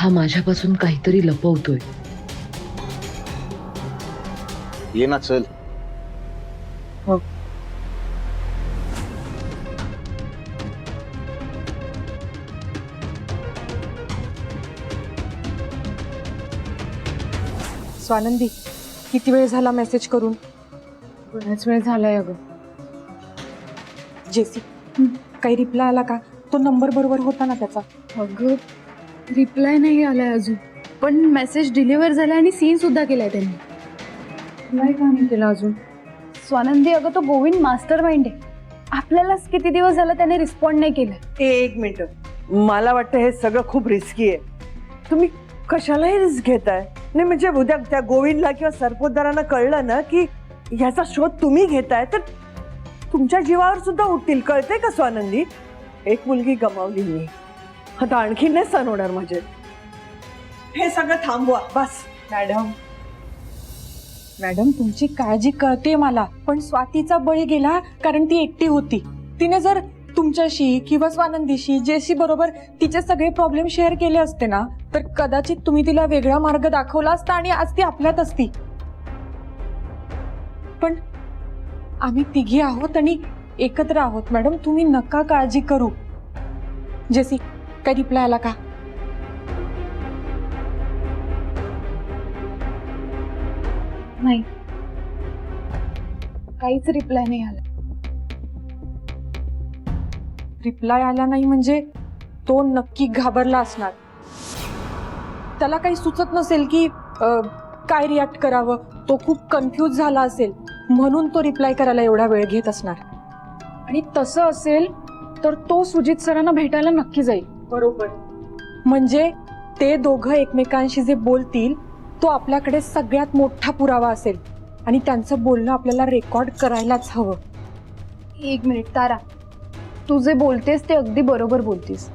हा माझ्यापासून काहीतरी लपवतोय. ये ना चल. हो. स्वानंदी, किती वेळ झाला मेसेज करून? बराच वेळ झालाय अगं. जेसी, काही रिप्लाय आला का? तो नंबर बरोबर होता ना त्याचा? अगं रिप्लाय नाही आलाय अजून, पण मेसेज डिलिव्हर झालाय आणि सीन सुद्धा केलाय त्यांनी. रिप्लाय का नाही केला अजून? स्वानंदी अगं, तो गोविंद मास्टर माइंड आहे. आपल्यालाच किती दिवस झाला त्याने रिस्पॉन्ड नाही केलं. एक मिनिट, मला वाटतं हे सगळं खूप रिस्की आहे. तुम्ही कशालाही रिस्क घेताय? नाही म्हणजे उद्या त्या गोविंदला किंवा सरपोतदारांना कळलं ना की ह्याचा शोध तुम्ही घेताय तर तुमच्या जीवावर सुद्धा उठतील. कळतंय का स्वानंदी? एक मुलगी गमावली मी, आता आणखी नाही सण होणार माझे. हे सगळं थांबवा बस. मॅडम तुमची काळजी कळते मला, पण स्वातीचा बळी गेला कारण ती एकटी होती. तिने जर तुमच्याशी किंवा स्वानंदीशी, जेसी बरोबर तिचे सगळे प्रॉब्लेम शेअर केले असते ना, तर कदाचित तुम्ही तिला वेगळा मार्ग दाखवला असता आणि आज ती आपल्यात असती. पण आम्ही तिघी आहोत आणि एकत्र आहोत. मॅडम तुम्ही नका काळजी करू. जेसी, काही रिप्लाय आला का? नाही, काहीच रिप्लाय नाही आला. रिप्लाय आला नाही म्हणजे तो नक्की घाबरला असणार. त्याला काही सुचत नसेल की काय रिॲक्ट करावं. तो खूप कन्फ्यूज झाला असेल, म्हणून तो रिप्लाय करायला एवढा वेळ घेत असणार. आणि तसं असेल तर तो सुजित सरांना भेटायला नक्की जाईल. बरोबर. म्हणजे ते दोघं एकमेकांशी जे बोलतील तो आपल्याकडे सगळ्यात मोठा पुरावा असेल आणि त्यांचं बोलणं आपल्याला रेकॉर्ड करायलाच हवं. एक मिनिट तारा, तू जे बोलतेस ते अगदी बरोबर बोलतेस.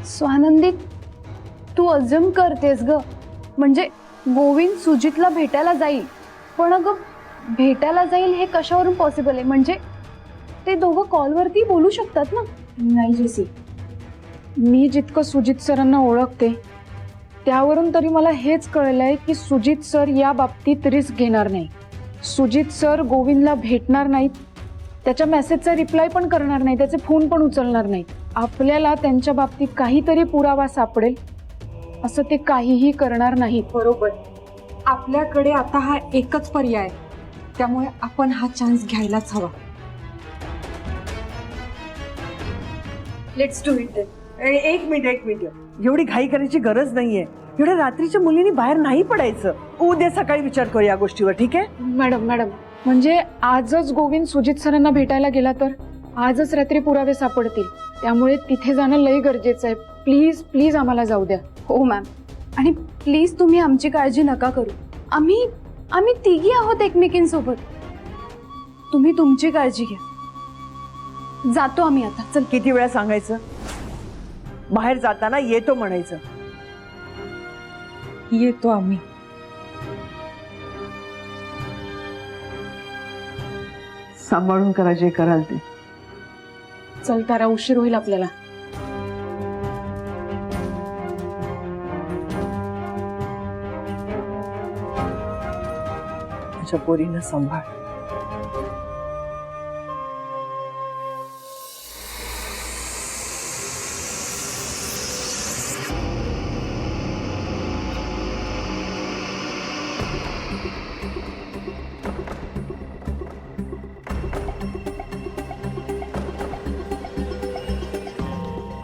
स्वानंदी, तू अजून करतेस ग. म्हणजे गोविंद सुजितला भेटायला जाईल, पण अगं भेटायला जाईल हे कशावरून पॉसिबल आहे? म्हणजे ते दोघं कॉलवरती बोलू शकतात ना? नाही जेसी, मी जितकं सुजित सरांना ओळखते त्यावरून तरी मला हेच कळलंय की सुजित सर या बाबतीत रिस्क घेणार नाही. सुजित सर गोविंदला भेटणार नाहीत, त्याच्या मेसेजचा रिप्लाय पण करणार नाही, त्याचे फोन पण उचलणार नाहीत. आपल्याला त्यांच्या बाबतीत काहीतरी पुरावा सापडेल असं ते काहीही करणार नाहीत. बरोबर. आपल्याकडे आता हा एकच पर्याय, त्यामुळे आपण हा चान्स घ्यायलाच हवा. Let's do it. एक मिनिट, एवढी घाई करायची गरज नाहीये. एवढ्या रात्रीच्या मुलींनी बाहेर नाही पडायचं. उद्या सकाळी विचार करू या गोष्टीवर, ठीक आहे? मॅडम, म्हणजे आजच गोविंद सुजित सरांना भेटायला गेला तर आजच रात्री पुरावे सापडतील. त्यामुळे तिथे जाणं लई गरजेचं आहे. प्लीज प्लीज आम्हाला जाऊ द्या. हो मॅम, आणि प्लीज तुम्ही आमची काळजी नका करू. आम्ही तिघी आहोत एकमेकींसोबत. तुम्ही तुमची काळजी घ्या. जातो आम्ही आता. चल. किती वेळा सांगायचं? बाहेर जाताना येतो म्हणायचं. येतो आम्ही. सांभाळून करा जे कराल ते. चल तारा, उशीर होईल आपल्याला. माझ्या पोरीनं सांभाळ.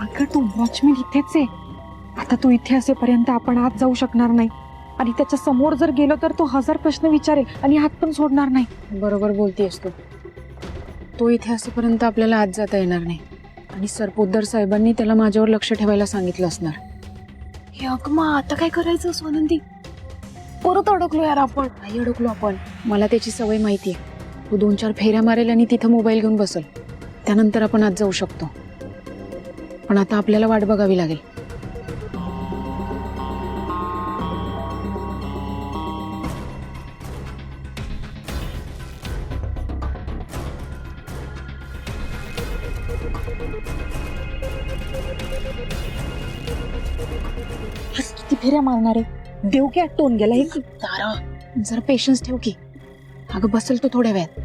अगं तो वॉचमॅन इथेच आहे. आता तो इथे असेपर्यंत आपण आत जाऊ शकणार नाही आणि त्याच्या समोर जर गेलो तर तो 1000 प्रश्न विचारेल आणि हात पण सोडणार नाही. बरोबर बोलतेस तू. तो इथे असेपर्यंत आपल्याला आत जाता येणार नाही आणि सरपोतदार साहेबांनी त्याला माझ्यावर लक्ष ठेवायला सांगितलं असणार. हे अगमा, आता काय करायचं स्वानंदी? परत अडकलो यार आपण. नाही अडकलो आपण. मला त्याची सवय माहिती आहे. तो 2-4 फेऱ्या मारेल आणि तिथं मोबाईल घेऊन बसेल. त्यानंतर आपण आत जाऊ शकतो. पण आता आपल्याला वाट बघावी लागेल. किती फेऱ्या मारणार आहे? देव की टोन गेला एक. तारा जरा पेशन्स ठेव की. अगं बसेल तो थोड्या वेळात.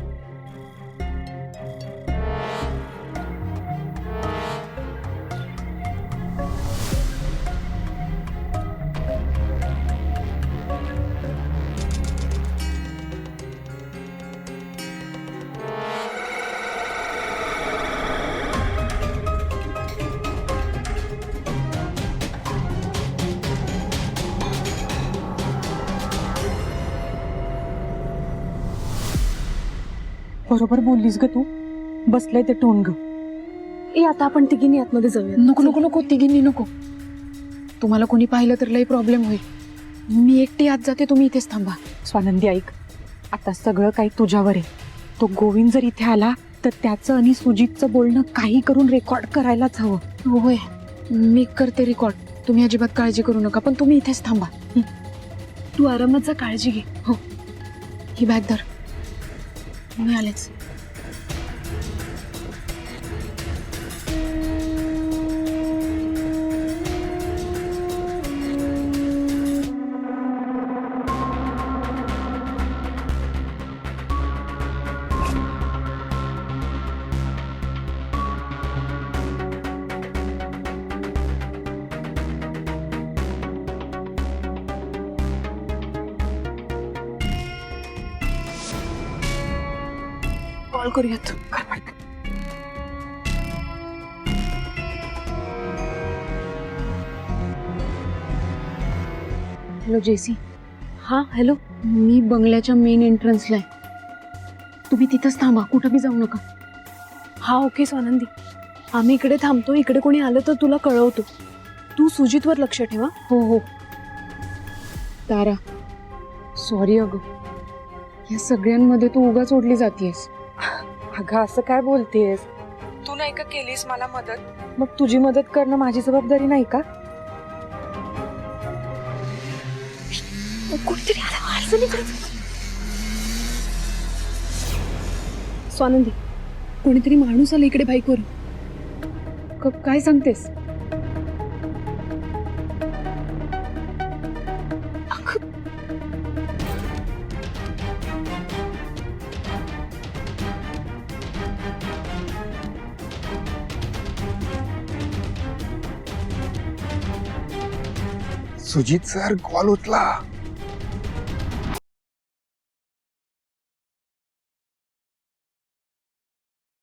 बरोबर बोललीस ग तू. बसलंय ते टोन ग. ए आता आपण तिघींनी आतमध्ये जाऊया. नको नको नको तिघींनी नको. तुम्हाला कोणी पाहिलं तर लई प्रॉब्लेम होईल. मी एकटी आत जाते, तुम्ही इथेच थांबा. स्वानंदी ऐक, आता सगळं काही तुझ्यावर आहे. तो गोविंद जर इथे आला तर त्याचं आणि सुजितचं बोलणं काही करून रेकॉर्ड करायलाच हवं. होय मी करते रेकॉर्ड. तुम्ही अजिबात काळजी करू नका, पण तुम्ही इथेच थांबा. तू आरामात जा, काळजी घे. हो ही बॅग धर. मी आलेच. कॉल करूयात. हॅलो जेसी. हां हॅलो. मी बंगल्याच्या मेन एंट्रन्सला आहे. तुम्ही तिथंच थांबा, कुठं बी जाऊ नका. हा ओके स्वानंदी. आम्ही इकडे थांबतो. इकडे कोणी आलं तर तुला कळवतो. तू सुजितवर लक्ष ठेवा. हो हो. तारा सॉरी अगं, या सगळ्यांमध्ये तू उगाच ओढली जातीयस. अगं असं काय बोलतेस? तू नाही का केलीस मला मदत, मग तुझी मदत करणं माझी जबाबदारी नाही का? कोणतरी आलं. स्वानंदी कोणीतरी माणूस आला इकडे बाईकवर. काय सांगतेस? सुजित सर कॉल उचला.